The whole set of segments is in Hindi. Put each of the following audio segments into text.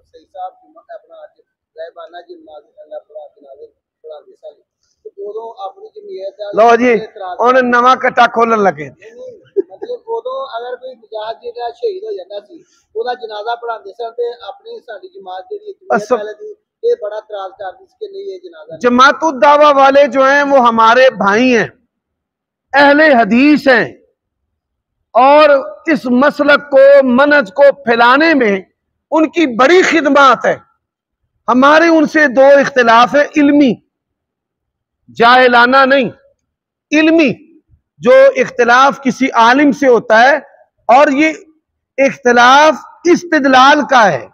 सही साहब अपना रहबाना जी पढ़ाते सन उदों अपनी जमीयत लो जी हुण नवां कट्टा खोलन लगे मतलब उदों अगर कोई मुजाहिद जिहड़ा शहीद हो जाता सी ओदा जनाजा पढ़ाते सन ते अपनी साडी जमात जिहड़ी जमीयत वाले दी ये बड़ा इतराज करती सी कि नहीं ये जनाजा जमातुद दावा वाले जो हैं वो हमारे भाई हैं, अहले हदीस हैं, और इस मसलक को मनहज को फैलाने में उनकी बड़ी खिदमत है। हमारे उनसे दो इख्तिलाफ है, इल्मी, जाहिलाना नहीं, इल्मी। जो इख्तिलाफ किसी आलिम से होता है और ये इख्तिलाफ इस्तिदलाल का है,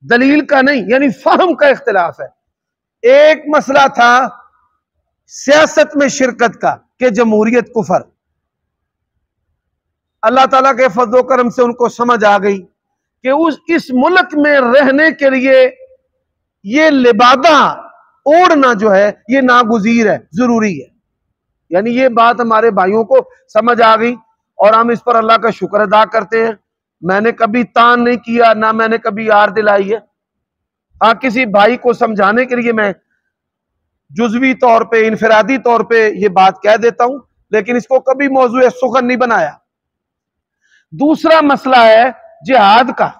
दलील का नहीं, यानी फहम का इख्तिलाफ है। एक मसला था सियासत में शिरकत का कि जमहूरियत कुफर, अल्लाह ताला के फजल करम से उनको समझ आ गई कि इस मुल्क में रहने के लिए ये लिबादा ओढ़ना जो है ये नागुजीर है, जरूरी है। यानी ये बात हमारे भाइयों को समझ आ गई और हम इस पर अल्लाह का शुक्र अदा करते हैं। मैंने कभी तान नहीं किया, ना मैंने कभी यार दिलाई है। हाँ, किसी भाई को समझाने के लिए मैं जुजवी तौर पे, इनफरादी तौर पे ये बात कह देता हूं, लेकिन इसको कभी मौजूद सुखन नहीं बनाया। दूसरा मसला है जिहाद का,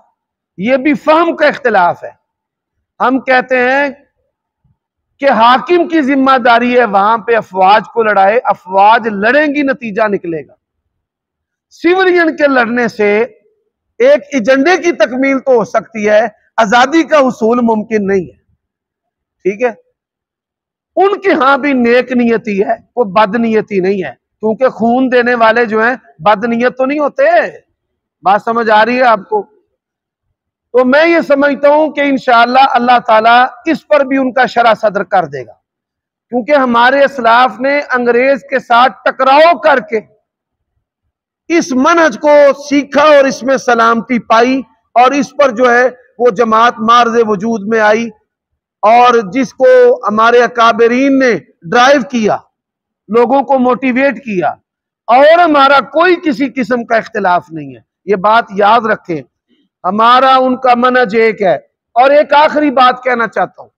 यह भी फहम का इख्तिलाफ है। हम कहते हैं कि हाकिम की जिम्मेदारी है वहां पे अफवाज को लड़ाए, अफवाज लड़ेंगी, नतीजा निकलेगा। सिविलियन के लड़ने से एक एजेंडे की तकमील तो हो सकती है, आजादी का हुसूल मुमकिन नहीं है। ठीक है, उनके यहां भी नेक नियति है, वो बदनीयती नहीं है, क्योंकि खून देने वाले जो हैं बदनीयत तो नहीं होते। बात समझ आ रही है आपको? तो मैं ये समझता हूं कि इंशाअल्लाह अल्लाह ताला इस पर भी उनका शरा सदर कर देगा, क्योंकि हमारे इस्लाफ ने अंग्रेज के साथ टकराव करके इस मनहज को सीखा और इसमें सलामती पाई, और इस पर जो है वो जमात मार्ज वजूद में आई, और जिसको हमारे अकाबरीन ने ड्राइव किया, लोगों को मोटिवेट किया, और हमारा कोई किसी किस्म का इख्तिलाफ नहीं है। ये बात याद रखें, हमारा उनका मनहज एक है। और एक आखिरी बात कहना चाहता हूं,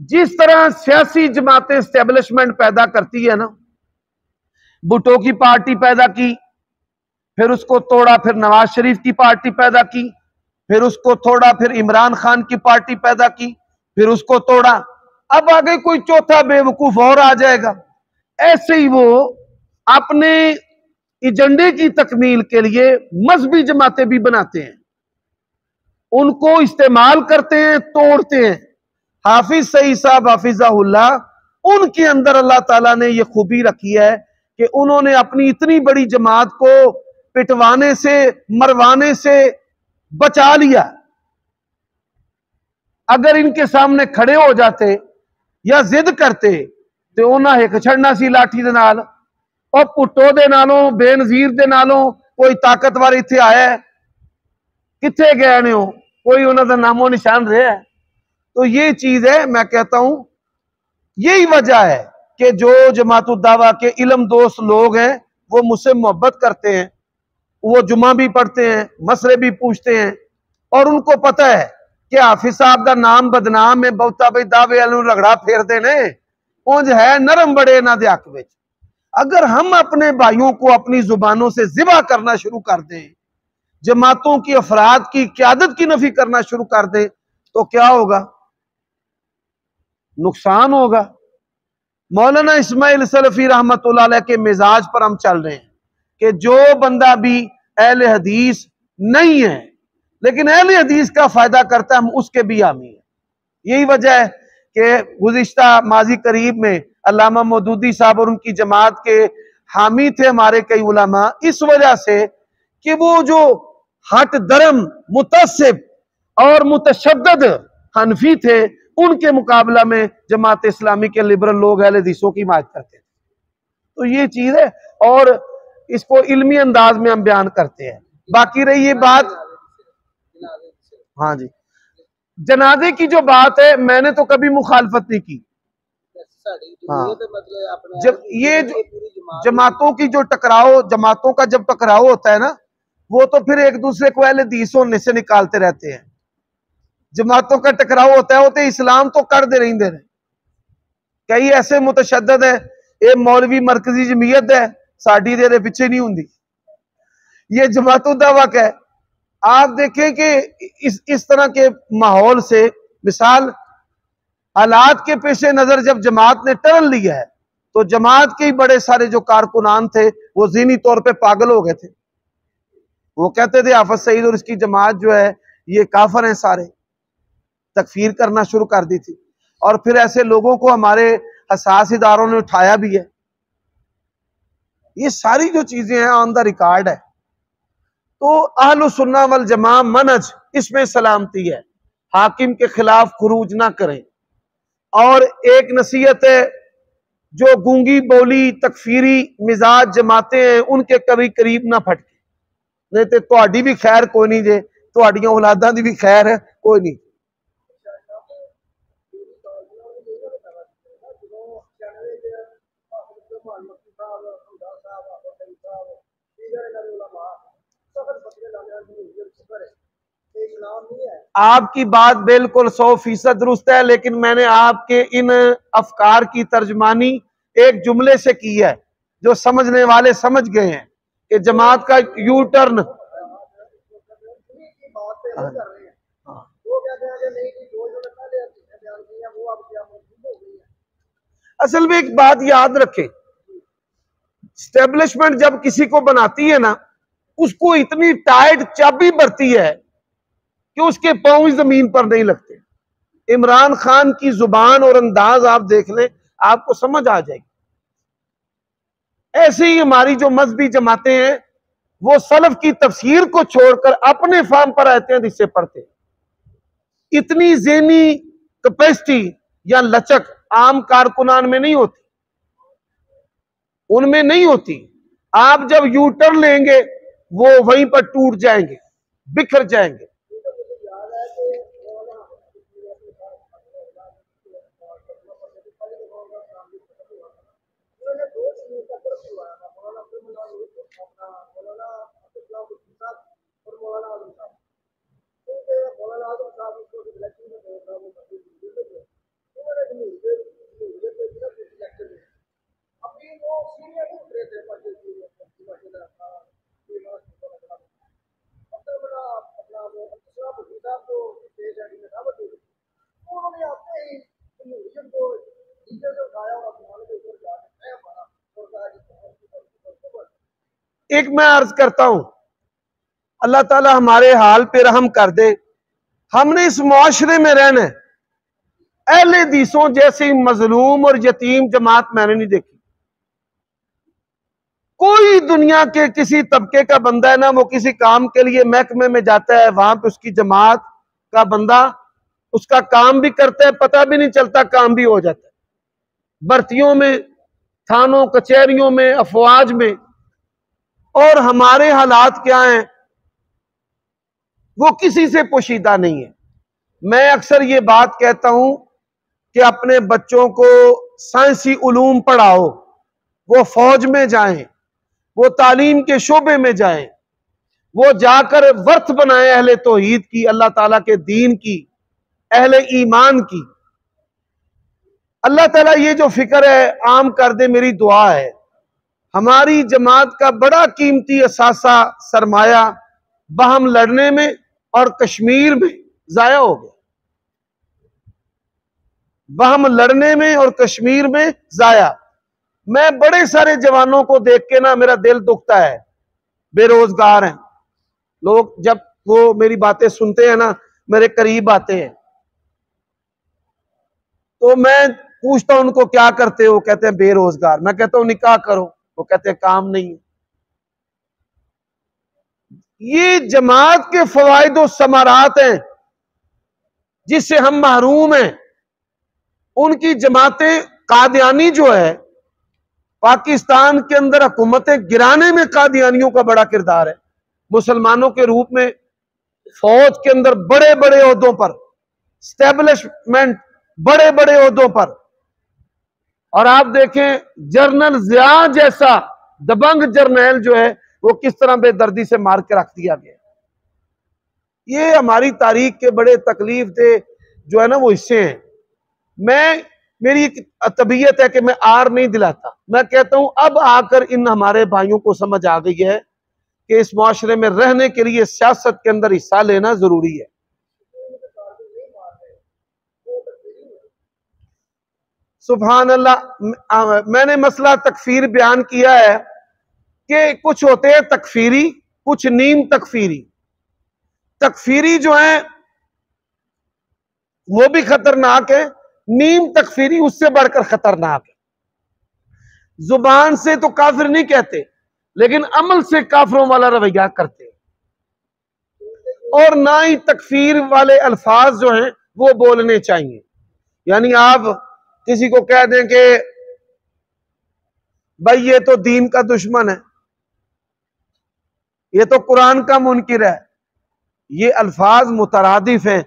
जिस तरह सियासी जमातें एस्टेब्लिशमेंट पैदा करती है ना, भुट्टो की पार्टी पैदा की, फिर उसको तोड़ा, फिर नवाज शरीफ की पार्टी पैदा की, फिर उसको तोड़ा, फिर इमरान खान की पार्टी पैदा की, फिर उसको तोड़ा, अब आगे कोई चौथा बेवकूफ और आ जाएगा। ऐसे ही वो अपने एजेंडे की तकमील के लिए मजहबी जमातें भी बनाते हैं, उनको इस्तेमाल करते हैं, तोड़ते हैं। हाफिज सईद साहब हाफिजाहुल्लाह, उनके अंदर अल्लाह ताला ने यह खूबी रखी है कि उन्होंने अपनी इतनी बड़ी जमात को पिटवाने से, मरवाने से बचा लिया। अगर इनके सामने खड़े हो जाते या जिद करते तो उन्हें हिक छड़ना सी लाठी दे नाल, और भुट्टो दे नालों, बेनजीर दे नालों कोई ताकतवर इत्थे आया है, किथे गए ने हो, कोई उन्होंने नामो निशान रहा है। तो ये चीज है, मैं कहता हूं यही वजह है कि जो जमातुद दावा के इल्म दोस्त लोग हैं वो मुझसे मोहब्बत करते हैं, वो जुमा भी पढ़ते हैं, मसले भी पूछते हैं, और उनको पता है कि हाफिज साहब का नाम बदनाम है, बहुता भाई दावे रगड़ा फेर देने उंज है नरम बड़े ना दे हक विच। अगर हम अपने भाइयों को अपनी जुबानों से जिबा करना शुरू कर दें, जमातों की अफराद की क्यादत की नफी करना शुरू कर दें, तो क्या होगा? नुकसान होगा। मौलाना इस्माइल सलफी रहमतुल्लाह अलैह के मिजाज पर हम चल रहे हैं कि जो बंदा भी अहले हदीस नहीं है लेकिन अहले हदीस का फायदा करता है, हम उसके भी हामी हैं। यही वजह है कि गुज़िश्ता माजी करीब में अल्लामा मौदूदी साहब और उनकी जमात के हामी थे हमारे कई उलमा, इस वजह से कि वो जो हट दरम, मुतसिब और मुतशद्दद हनफी थे, उनके मुकाबला में जमात इस्लामी के लिबरल लोग अहले हदीसों की हिमायत करते थे। तो ये चीज है, और इसको इल्मी अंदाज में हम बयान करते हैं। बाकी रही ये बात, हाँ जी, जनाजे की जो बात है, मैंने तो कभी मुखालफत नहीं की। हाँ, जब ये जमातों की जो टकराव, जमातों का जब टकराव होता है ना, वो तो फिर एक दूसरे को अहले हदीस होने से निकालते रहते हैं। जमातों का टकराव होता है, होते इस्लाम तो कर दे रही ने। कई ऐसे मुतशद्दद है, ये मौलवी मरकजी जमीयत है, साड़ी दे पिछे नहीं होंगी, ये जमातों का वक है। आप देखें कि इस तरह के माहौल से, मिसाल हालात के पेश नजर जब जमात ने टर्न लिया है, तो जमात के ही बड़े सारे जो कारकुनान थे वो ज़हनी तौर पे पागल हो गए थे। वो कहते थे हाफिज सईद और इसकी जमात जो है ये काफर हैं, सारे तकफीर करना शुरू कर दी थी। और फिर ऐसे लोगों को हमारे हसास इदारों ने उठाया भी है। ये सारी जो चीजें हैं ऑन द रिकॉर्ड है। तो अहलुस सुन्ना वल जमा मनज, इसमें सलामती है, हाकिम के खिलाफ खुरूज ना करें। और एक नसीहत है, जो गूंगी बोली तकफीरी मिजाज जमाते हैं उनके कभी करीब ना फटके, नहीं तो तुहाडी भी खैर कोई नहीं जे, तुहाडियां औलादां दी भी खैर है कोई नहीं। आपकी बात बिल्कुल 100% दुरुस्त है, लेकिन मैंने आपके इन अफकार की तर्जमानी एक जुमले से की है, जो समझने वाले समझ गए हैं कि जमात का यू टर्न। असल में एक बात याद रखें, स्टेब्लिशमेंट जब किसी को बनाती है ना, उसको इतनी टाइट चाबी बरती है कि उसके पांव जमीन पर नहीं लगते। इमरान खान की जुबान और अंदाज आप देख लें, आपको समझ आ जाएगी। ऐसे ही हमारी जो मजहबी जमातें हैं, वो सलफ की तफसीर को छोड़कर अपने फार्म पर आते हैं, जिससे पढ़ते हैं। इतनी ज़हनी कैपेसिटी या लचक आम कारकुनान में नहीं होती, उनमें नहीं होती। आप जब यू टर्न लेंगे वो वहीं पर टूट जाएंगे, बिखर जाएंगे। एक मैं अर्ज करता हूं, अल्लाह ताला हमारे हाल पे रहम कर दे। हमने इस मुआशरे में रहना है, अहले हदीसों जैसी मजलूम और यतीम जमात मैंने नहीं देखी। कोई दुनिया के किसी तबके का बंदा है ना, वो किसी काम के लिए महकमे में जाता है, वहां पे उसकी जमात का बंदा उसका काम भी करता है, पता भी नहीं चलता, काम भी हो जाता है। भर्तियों में, थानों कचहरियों में, अफवाज में। और हमारे हालात क्या हैं, वो किसी से पोशीदा नहीं है। मैं अक्सर ये बात कहता हूं कि अपने बच्चों को साइंसी उलूम पढ़ाओ, वो फौज में जाएं, वो तालीम के शोबे में जाएं, वो जाकर वर्थ बनाए अहले तौहीद की, अल्लाह ताला के दीन की, अहले ईमान की। अल्लाह ताला ये जो फिक्र है आम कर दे, मेरी दुआ है। हमारी जमात का बड़ा कीमती असासा सरमाया बहम लड़ने में और कश्मीर में जाया हो गया, बहम लड़ने में और कश्मीर में जाया। मैं बड़े सारे जवानों को देख के ना मेरा दिल दुखता है, बेरोजगार हैं लोग। जब वो मेरी बातें सुनते हैं ना, मेरे करीब आते हैं, तो मैं पूछता हूं उनको क्या करते हो, कहते हैं बेरोजगार। मैं कहता हूं निकाह करो, वो कहते हैं काम नहीं। ये जमात के फवायद और समारात हैं जिससे हम महरूम हैं। उनकी जमातें, कादियानी जो है, पाकिस्तान के अंदर हुकूमतें गिराने में कादियानियों का बड़ा किरदार है। मुसलमानों के रूप में फौज के अंदर बड़े बड़े ओहदों पर, स्टैब्लिशमेंट बड़े बड़े ओहदों पर। और आप देखें जनरल जिया जैसा दबंग जर्नैल जो है, वो किस तरह बेदर्दी से मार के रख दिया गया। ये हमारी तारीख के बड़े तकलीफ थे जो है ना वो हिस्से हैं। मेरी एक तबीयत है कि मैं आर नहीं दिलाता, मैं कहता हूं अब आकर इन हमारे भाइयों को समझ आ गई है कि इस मुआशरे में रहने के लिए सियासत के अंदर हिस्सा लेना जरूरी है। सुभान अल्लाह। मैंने मसला तकफीर बयान किया है कि कुछ होते हैं तकफीरी, कुछ नीम तकफीरी। तकफीरी जो है वो भी खतरनाक है, नीम तकफीरी उससे बढ़कर खतरनाक है। जुबान से तो काफिर नहीं कहते, लेकिन अमल से काफिरों वाला रवैया करते हैं। और ना ही तकफीर वाले अल्फाज जो हैं वो बोलने चाहिए। यानी आप किसी को कह दें कि भाई ये तो दीन का दुश्मन है, ये तो कुरान का मुनकिर है, ये अल्फाज मुतरादिफ हैं।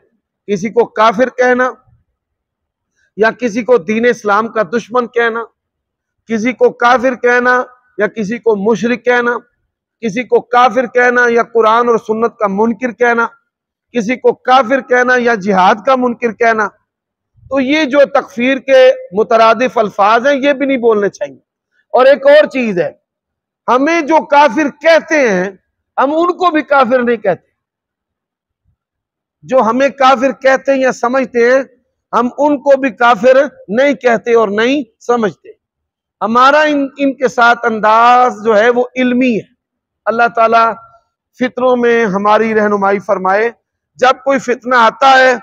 किसी को काफिर कहना या किसी को दीन इस्लाम का दुश्मन कहना, किसी को काफिर कहना या किसी को मुशरिक कहना, किसी को काफिर कहना या कुरान और सुन्नत का मुनकिर कहना, किसी को काफिर कहना या जिहाद का मुनकिर कहना, तो ये जो तकफीर के मुतरादिफ अल्फाज हैं ये भी नहीं बोलने चाहिए। और एक और चीज है, हमें जो काफिर कहते हैं हम उनको भी काफिर नहीं कहते। जो हमें काफिर कहते हैं या समझते हैं हम उनको भी काफिर नहीं कहते और नहीं समझते। हमारा इनके साथ अंदाज जो है वो इल्मी है। अल्लाह ताला फितनों में हमारी रहनुमाई फरमाए। जब कोई फितना आता है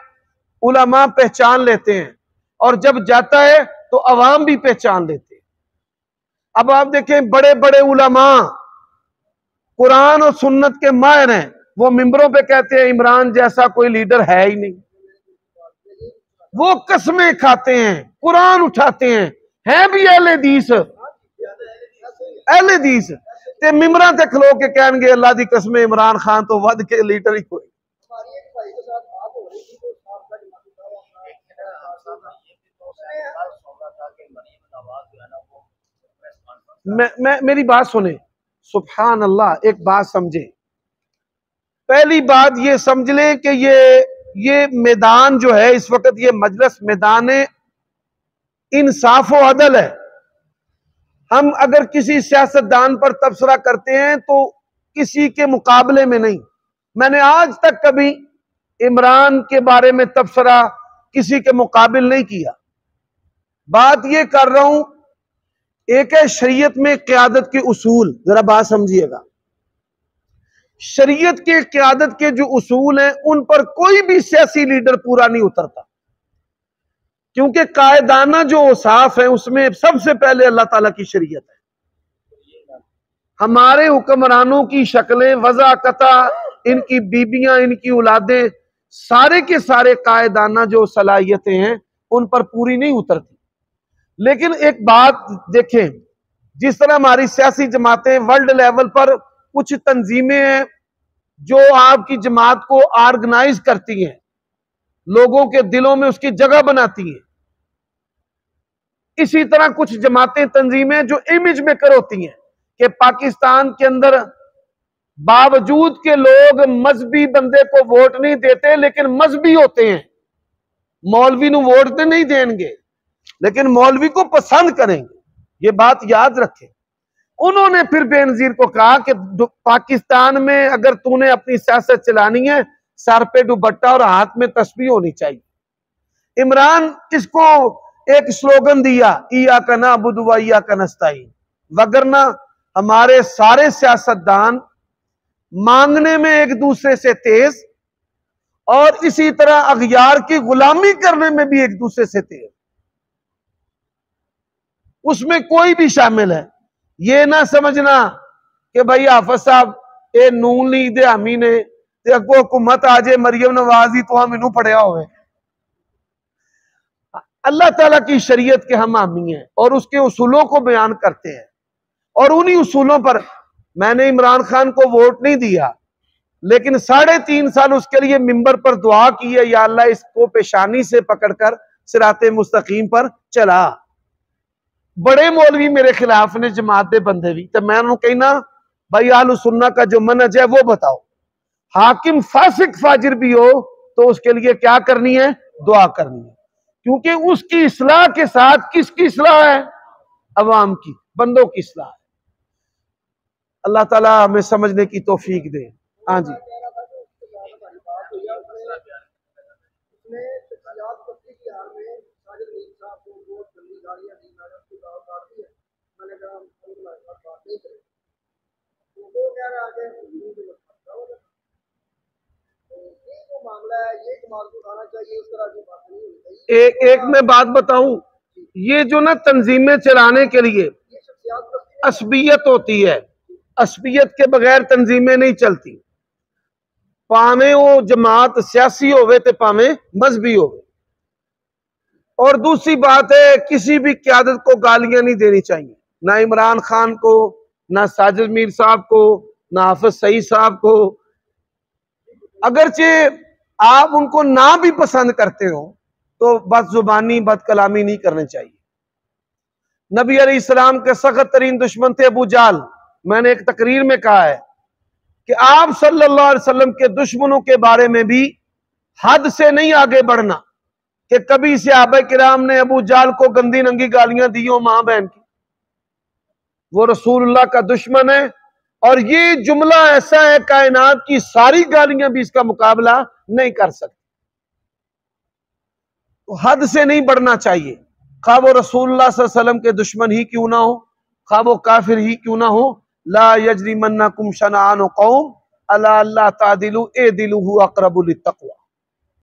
उलमा पहचान लेते हैं और जब जाता है तो अवाम भी पहचान लेते हैं। अब आप देखें बड़े बड़े उलमा कुरान और सुन्नत के माहिर हैं, वो मिंबरों पे कहते हैं इमरान जैसा कोई लीडर है ही नहीं। वो कसमें खाते हैं, कुरान उठाते हैं भी अहले हदीस ते मिंबरां ते खलो के कहणगे अल्लाह दी कसम इमरान खान तो वध के लीडर ही कोई। मेरी बात सुने, सुभान अल्लाह। एक बात समझे, पहली बात ये समझ ले कि ये मैदान जो है इस वक्त ये मजलिस मैदान इंसाफ व अदल है। हम अगर किसी सियासतदान पर तबसरा करते हैं तो किसी के मुकाबले में नहीं। मैंने आज तक कभी इमरान के बारे में तबसरा किसी के मुकाबिल नहीं किया। बात ये कर रहा हूं, एक है शरीयत में क़यादत के उसूल, जरा बात समझिएगा। शरीयत के क़यादत के जो उसूल हैं उन पर कोई भी सियासी लीडर पूरा नहीं उतरता, क्योंकि कायदाना जो औसाफ है उसमें सबसे पहले अल्लाह ताला की शरीयत है। हमारे हुक्मरानों की शक्लें, वज़ाकता, इनकी बीबियां, इनकी औलादें, सारे के सारे कायदाना जो सलाहियतें हैं उन पर पूरी नहीं उतरती। लेकिन एक बात देखें, जिस तरह हमारी सियासी जमातें वर्ल्ड लेवल पर कुछ तंजीमें हैं जो आपकी जमात को ऑर्गेनाइज करती हैं, लोगों के दिलों में उसकी जगह बनाती हैं, इसी तरह कुछ जमातें तंजीमें जो इमेज मेकर होती हैं कि पाकिस्तान के अंदर बावजूद के लोग मजहबी बंदे को वोट नहीं देते लेकिन मजहबी होते हैं। मौलवी को वोट तो नहीं देंगे लेकिन मौलवी को पसंद करेंगे, ये बात याद रखें। उन्होंने फिर बेनजीर को कहा कि पाकिस्तान में अगर तूने अपनी सियासत चलानी है सर पे दुपट्टा और हाथ में तस्बीह होनी चाहिए। इमरान इसको एक स्लोगन दिया, इय्याका नअबुदु व इय्याका नस्तईन, वगरना हमारे सारे सियासतदान मांगने में एक दूसरे से तेज और इसी तरह अगयार की गुलामी करने में भी एक दूसरे से तेज, उसमें कोई भी शामिल है। ये ना समझना कि भाई हाफिज साहब ये नून लीग दे हामी ने ते अगो हुकूमत आ जाए मरियम नवाज ही तो हम इनू पढ़िया होवे। अल्लाह ताला की शरीयत के हम हामी हैं और उसके उसूलों को बयान करते हैं और उन्हीं उसूलों पर मैंने इमरान खान को वोट नहीं दिया लेकिन 3.5 साल उसके लिए मिंबर पर दुआ की है, या अल्लाह इसको पेशानी से पकड़कर सिराते मुस्तकीम पर चला। बड़े मौलवी मेरे खिलाफ ने जमात दे बंदे भी, तो मैं उन्होंने कहना भाई आलू सुन्ना का जो मनहज है वो बताओ। हाकिम फासिक फाजिर भी हो तो उसके लिए क्या करनी है? दुआ करनी है, क्योंकि उसकी इस्लाह के साथ किसकी इस्लाह है? अवाम की, बंदों की इस्लाह है। अल्लाह ताला हमें समझने की तौफीक दे। हाँ जी। एक मैं बात बताऊं, ये जो ना तंजीमें चलाने के लिए असबियत होती है, असबियत के बगैर तंजीमें नहीं चलती। पावे वो जमात सियासी होवे ते पावे मजहबी होवे। और दूसरी बात है, किसी भी क्यादत को गालियां नहीं देनी चाहिए, ना इमरान खान को, ना साजिद मीर साहब को, ना हाफिज सईद साहब को। अगरचे आप उनको ना भी पसंद करते हो तो बदजुबानी बदकलामी नहीं करनी चाहिए। नबी अलैहिस्सलाम के सख्त तरीन दुश्मन थे अबू जाल। मैंने एक तकरीर में कहा है कि आप सल्लल्लाहु अलैहि वसल्लम के दुश्मनों के बारे में भी हद से नहीं आगे बढ़ना कि कभी सहाबा किराम ने अबू जाल को गंदी नंगी गालियां दी हो मां बहन की। वो रसूलुल्लाह का दुश्मन है, और ये जुमला ऐसा है कायनात की सारी गालियां भी इसका मुकाबला नहीं कर सकती। तो हद से नहीं बढ़ना चाहिए, खा वो रसूलुल्लाह सल्लल्लाहु अलैहि वसल्लम के दुश्मन ही क्यों ना हो, खा वो काफिर ही क्यों ना हो। ला यजरिमन्नकुम शनआन कौम अला अल्ला तादिलु एदिलु हुवा अक़रबु लित्तक़वा।